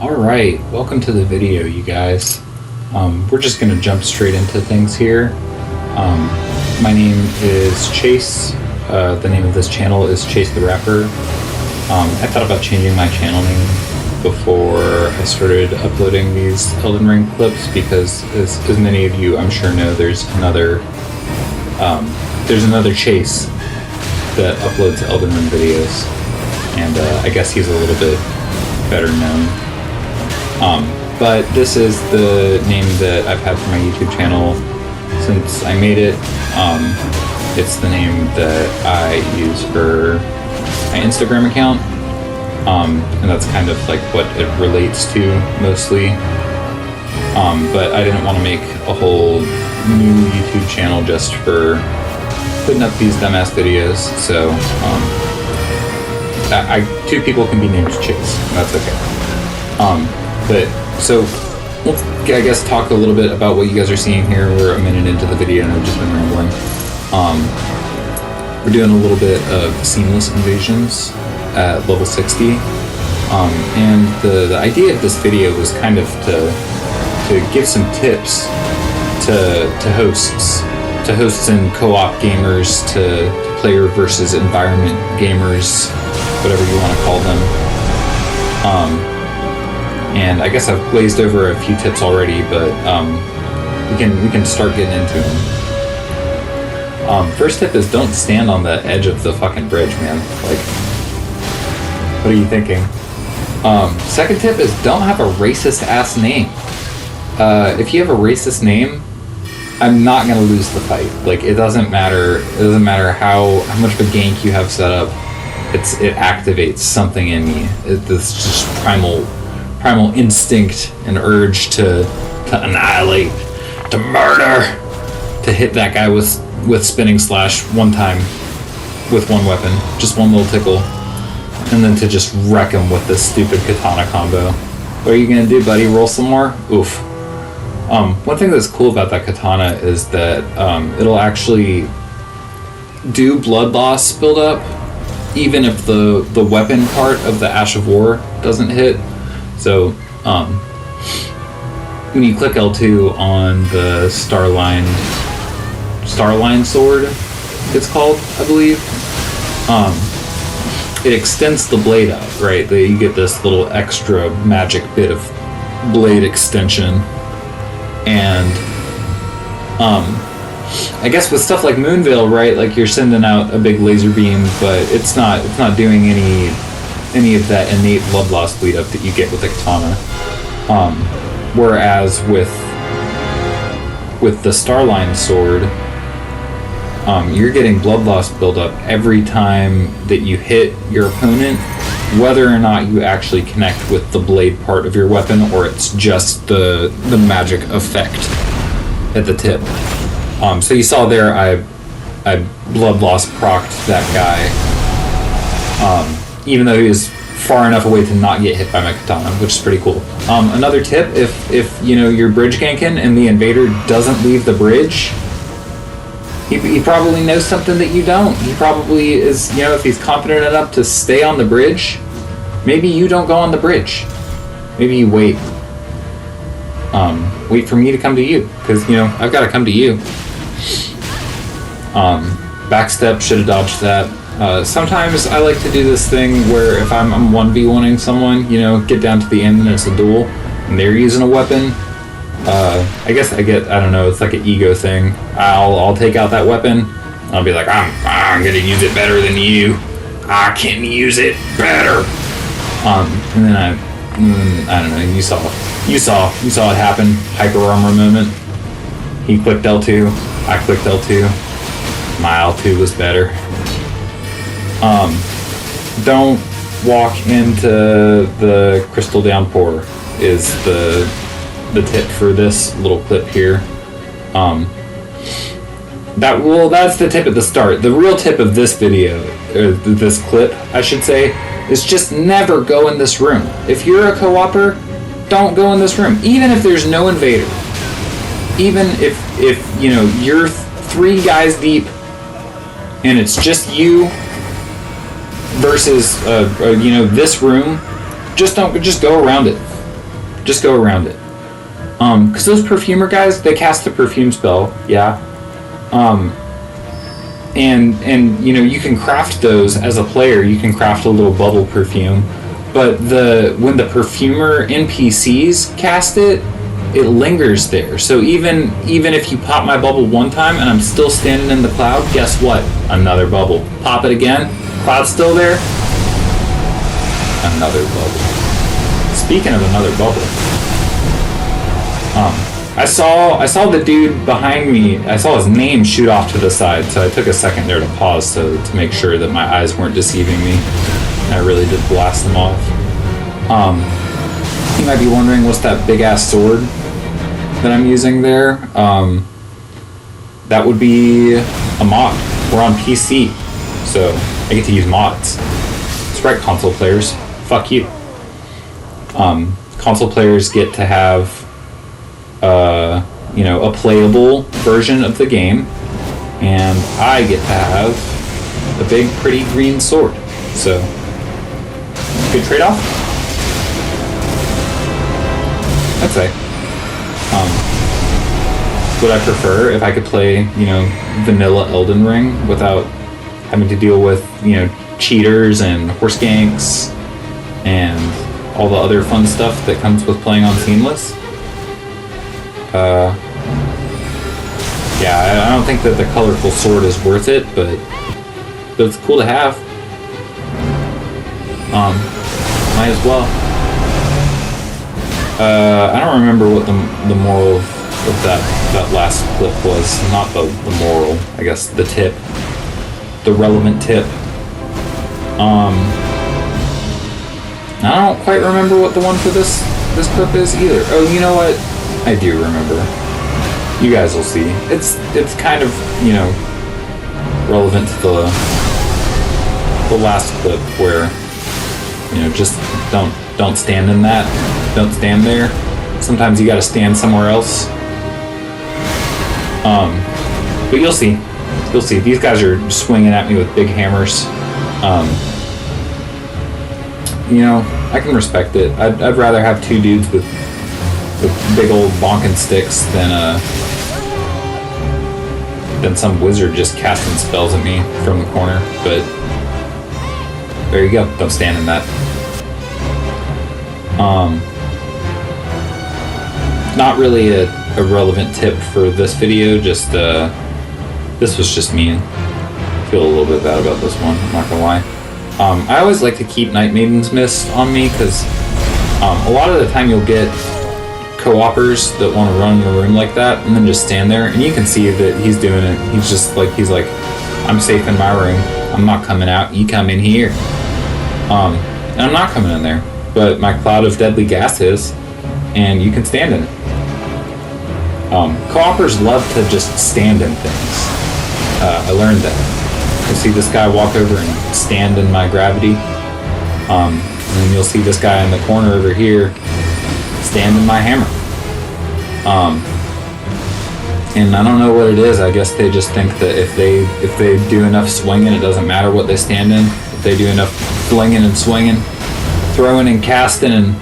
Alright, welcome to the video, you guys. We're just going to jump straight into things here. My name is Chase. The name of this channel is Chase the Rapper. I thought about changing my channel name before I started uploading these Elden Ring clips because, as many of you I'm sure know, there's another Chase that uploads Elden Ring videos, and I guess he's a little bit better known. But this is the name that I've had for my YouTube channel since I made it. It's the name that I use for my Instagram account, and that's kind of like what it relates to mostly. But I didn't want to make a whole new YouTube channel just for putting up these dumbass videos, so two people can be named Chase. That's okay. So let's, I guess, talk a little bit about what you guys are seeing here. We're a minute into the video and I've just been rambling. We're doing a little bit of seamless invasions at level 60. And the idea of this video was kind of to give some tips to hosts and co-op gamers, to player versus environment gamers, whatever you want to call them. And I guess I've glazed over a few tips already, but we can start getting into them. First tip is don't stand on the edge of the fucking bridge, man. Like, what are you thinking? Second tip is don't have a racist ass name. If you have a racist name, I'm not gonna lose the fight. Like, it doesn't matter. It doesn't matter how much of a gank you have set up. It activates something in me. It's just primal instinct and urge to annihilate, to murder, to hit that guy with spinning slash one time with one weapon, just one little tickle, and then to just wreck him with this stupid katana combo. What are you gonna do, buddy? Roll some more? Oof. One thing that's cool about that katana is that it'll actually do blood loss build up even if the weapon part of the Ash of War doesn't hit. So, when you click L2 on the Starline sword, it's called, I believe, it extends the blade out, right? You get this little extra magic bit of blade extension, and, I guess with stuff like Moonveil, right, like you're sending out a big laser beam, but it's not doing any of that innate blood loss bleed up that you get with the katana. Whereas with the Starline sword, you're getting blood loss buildup every time that you hit your opponent, whether or not you actually connect with the blade part of your weapon or it's just the magic effect at the tip. So you saw there, I blood loss procced that guy. Even though he was far enough away to not get hit by my katana, which is pretty cool. Another tip, if you know you're bridge ganking and the invader doesn't leave the bridge, he probably knows something that you don't. He probably is, if he's confident enough to stay on the bridge, maybe you don't go on the bridge. Maybe you wait. Wait for me to come to you, because I've got to come to you. Backstep, should have dodged that. Sometimes I like to do this thing where if I'm 1v1ing someone, get down to the end and it's a duel, and they're using a weapon, I guess I don't know, it's like an ego thing. I'll take out that weapon, I'll be like, I'm gonna use it better than you. I can use it better. And then I don't know, you saw it happen, hyper armor moment. He clicked L2, I clicked L2, my L2 was better. Don't walk into the crystal downpour is the tip for this little clip here. That's the tip at the start. The real tip of this video, or this clip, I should say, is just never go in this room. If you're a co-opper, don't go in this room. Even if there's no invader. Even if you're 3 guys deep and it's just you versus this room, just go around it. Just go around it. Because those perfumer guys, they cast the perfume spell, yeah. And you know, you can craft those as a player. You can craft a little bubble perfume, but when the perfumer NPCs cast it, it lingers there. So even if you pop my bubble one time and I'm still standing in the cloud, guess what? Another bubble. Pop it again. Cloud's still there. Another bubble. Speaking of another bubble, I saw the dude behind me. I saw his name shoot off to the side, so I took a second there to pause to make sure that my eyes weren't deceiving me. I really did blast them off. You might be wondering, what's that big ass sword that I'm using there? That would be a mod. We're on PC, so I get to use mods. That's right, console players. Fuck you. Console players get to have you know, a playable version of the game, and I get to have a big pretty green sword. So good trade-off. I'd say. Would I prefer if I could play, you know, vanilla Elden Ring without having to deal with, you know, cheaters and horse ganks and all the other fun stuff that comes with playing on Seamless? Yeah, I don't think that the colorful sword is worth it, but it's cool to have. Might as well. I don't remember what the moral of that last clip was. Not the moral, I guess the tip. The relevant tip. I don't quite remember what the one for this clip is either. Oh, you know what? I do remember. You guys will see. It's kind of, you know, relevant to the last clip where, you know, just don't stand in that. Don't stand there. Sometimes you gotta stand somewhere else. But you'll see. You'll see. These guys are swinging at me with big hammers. You know, I can respect it. I'd rather have two dudes with big old bonking sticks than some wizard just casting spells at me from the corner. But there you go. Don't stand in that. Not really a relevant tip for this video. Just this was just me. I feel a little bit bad about this one. I'm not gonna lie. I always like to keep Night Maiden's Mist on me because a lot of the time you'll get co-opers that want to run in a room like that and then just stand there, and you can see that he's doing it. He's like, I'm safe in my room. I'm not coming out. You come in here. And I'm not coming in there. But my cloud of deadly gas is, and you can stand in it. Co-opers love to just stand in things. I learned that. You'll see this guy walk over and stand in my gravity. And then you'll see this guy in the corner over here stand in my hammer. And I don't know what it is. I guess they just think that if they do enough swinging, it doesn't matter what they stand in. If they do enough flinging and swinging, throwing and casting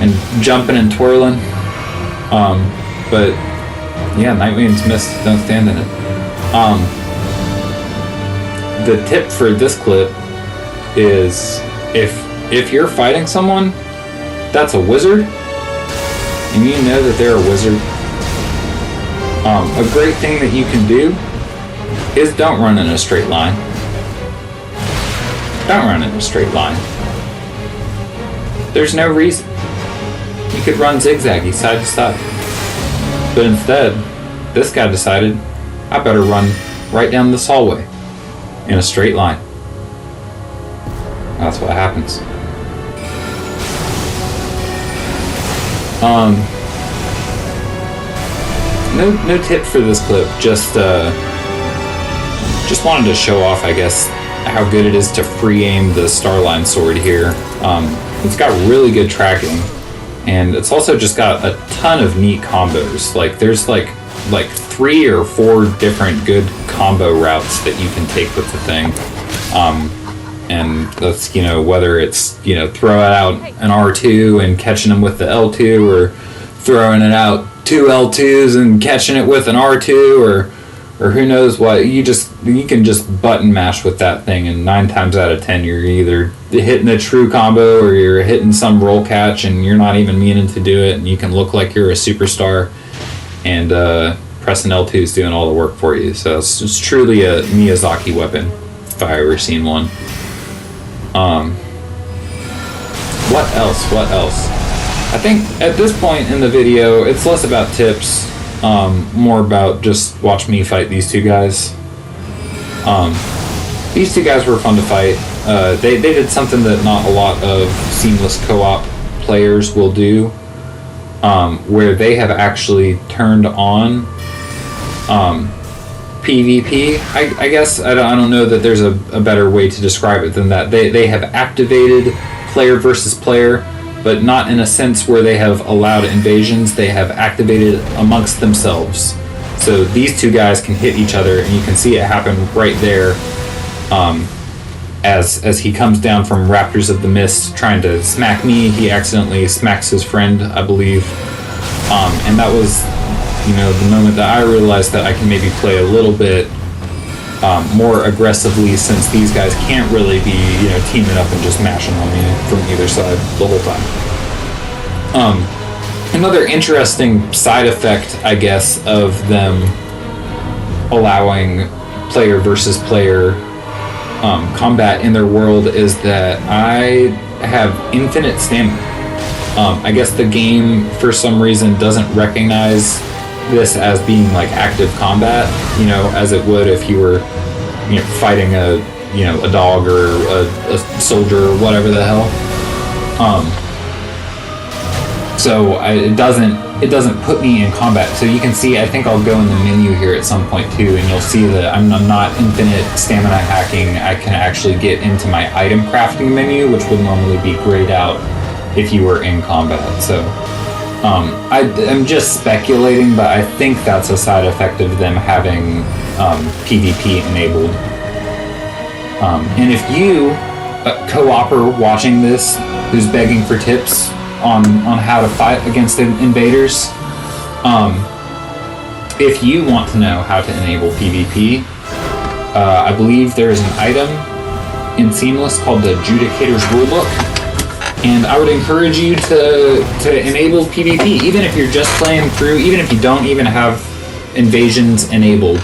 and jumping and twirling. But yeah, Night Maiden's Mist, don't stand in it. The tip for this clip is if you're fighting someone that's a wizard and you know that they're a wizard, a great thing that you can do is don't run in a straight line. Don't run in a straight line. There's no reason. You could run zigzaggy side to side. But instead, this guy decided, I better run right down this hallway in a straight line. That's what happens. No tip for this clip. Just wanted to show off, I guess, how good it is to free aim the Starline sword here. It's got really good tracking, and it's also just got a ton of neat combos. Like there's like 3 or 4 different good combo routes that you can take with the thing. And that's, you know, whether it's, you know, throwing out an R2 and catching them with the L2, or throwing it out 2 L2s and catching it with an R2, or who knows what. You can just button mash with that thing, and 9 times out of 10 you're either hitting a true combo or you're hitting some roll catch and you're not even meaning to do it, and you can look like you're a superstar, and pressing L2 is doing all the work for you. So it's truly a Miyazaki weapon, if I ever seen one. What else? I think at this point in the video, it's less about tips, more about just watch me fight these two guys. These two guys were fun to fight. They did something that not a lot of seamless co-op players will do, where they have actually turned on PvP. I guess I don't know that there's a better way to describe it than that. They have activated player versus player, but not in a sense where they have allowed invasions. They have activated amongst themselves. So these two guys can hit each other, and you can see it happen right there, as he comes down from Raptors of the Mist trying to smack me. He accidentally smacks his friend, I believe. And that was, you know, the moment that I realized that I can maybe play a little bit more aggressively, since these guys can't really be, you know, teaming up and just mashing on me from either side the whole time. Another interesting side effect, I guess, of them allowing player versus player combat in their world is that I have infinite stamina. I guess the game, for some reason, doesn't recognize this as being like active combat, you know, as it would if you were, you know, fighting a dog or a soldier or whatever the hell. So it doesn't put me in combat. So you can see, I think I'll go in the menu here at some point too, and you'll see that I'm not infinite stamina hacking. I can actually get into my item crafting menu, which would normally be grayed out if you were in combat. So I'm just speculating, but I think that's a side effect of them having PvP enabled. And if you, co-opper watching this, who's begging for tips on how to fight against invaders, if you want to know how to enable PvP, I believe there is an item in Seamless called the Judicator's Rulebook, and I would encourage you to enable PvP, even if you're just playing through, even if you don't even have invasions enabled.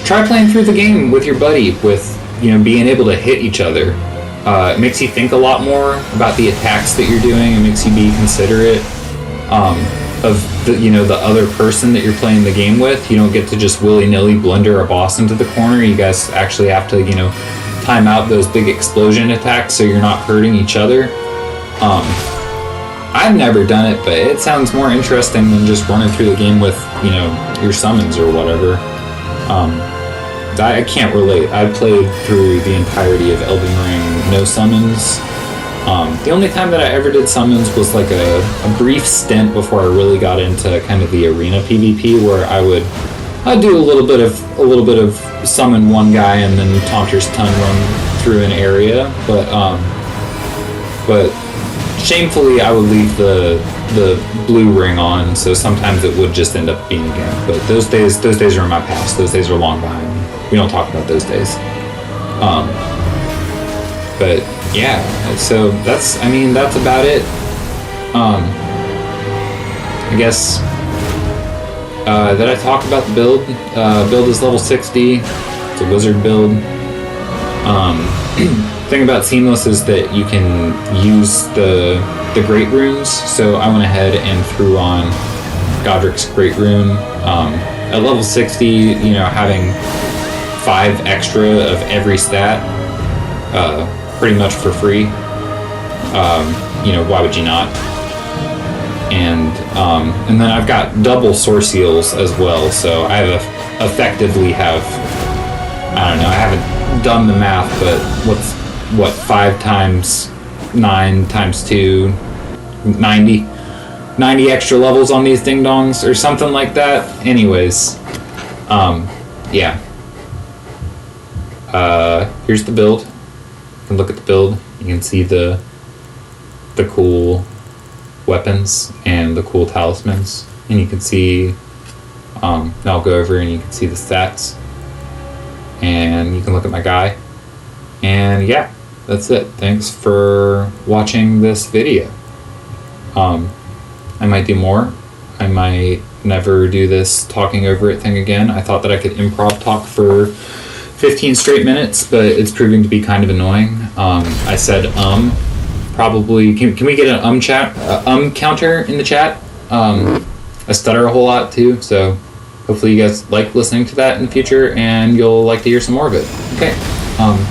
Try playing through the game with your buddy, with, you know, being able to hit each other. It makes you think a lot more about the attacks that you're doing. It makes you be considerate of the, you know, the other person that you're playing the game with. You don't get to just willy-nilly blunder a boss into the corner. You guys actually have to, you know, time out those big explosion attacks so you're not hurting each other. I've never done it, but it sounds more interesting than just running through the game with, you know, your summons or whatever. I can't relate. I played through the entirety of Elden Ring no summons. The only time that I ever did summons was like a brief stint before I really got into kind of the arena PvP, where I'd do a little bit of summon one guy and then Taunter's Tongue run through an area, but shamefully I would leave the blue ring on, so sometimes it would just end up being a game. But those days are in my past. Those days are long behind me. We don't talk about those days. But yeah, so that's about it. I guess, did I talk about the build? Build is level 60. It's a wizard build. Thing about Seamless is that you can use the Great Runes, so I went ahead and threw on Godric's Great Rune. At level 60, you know, having 5 extra of every stat, pretty much for free. You know, why would you not? And then I've got double source heals as well, so I effectively have, I don't know, I haven't done the math, but what 5 times 9 times 2, 90 extra levels on these ding dongs or something like that. Anyways, yeah. Here's the build. can look at the build. You can see the cool weapons and the cool talismans, and you can see I'll go over and you can see the stats, and you can look at my guy, and yeah, that's it. Thanks for watching this video. I might do more. I might never do this talking over it thing again. I thought that I could improv talk for 15 straight minutes, but it's proving to be kind of annoying. I said probably can we get an counter in the chat? I stutter a whole lot too, so hopefully you guys like listening to that in the future, and you'll like to hear some more of it. Okay.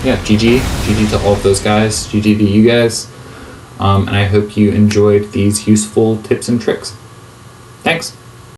Yeah, GG to all of those guys, GG to you guys, and I hope you enjoyed these useful tips and tricks. Thanks.